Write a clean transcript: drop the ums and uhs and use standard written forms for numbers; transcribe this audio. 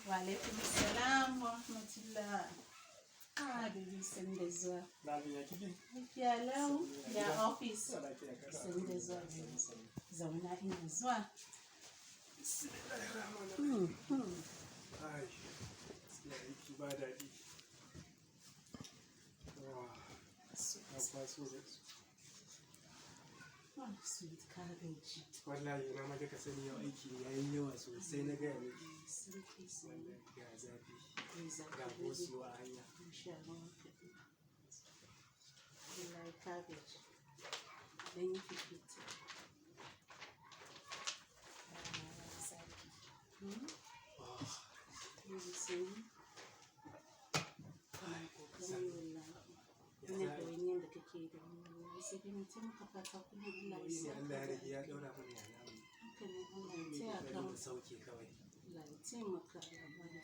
Wa alaikum salam wa rahmatullah. Bibi sun da zuwa. Lafiya lau ya ofis. Sun da zuwa. Zauna ina zuwa. Ba daɗi. Sweet cabbage. Wallahi na ma ka sani yau aiki ya yi yawa sosai na gaya miki. Wallahi ga zafi. Ga gosuwa a hanya. Wallahi cabbage. Dan yi fifita. Ina da wani yadda kake da wani sai dai mutum ka fata kuma Allah ya sa. Allah ya rage ya ɗaura mana yana. Haka ne Allah ya taya ka. Da sauke kawai. Allah ya taimaka ya bada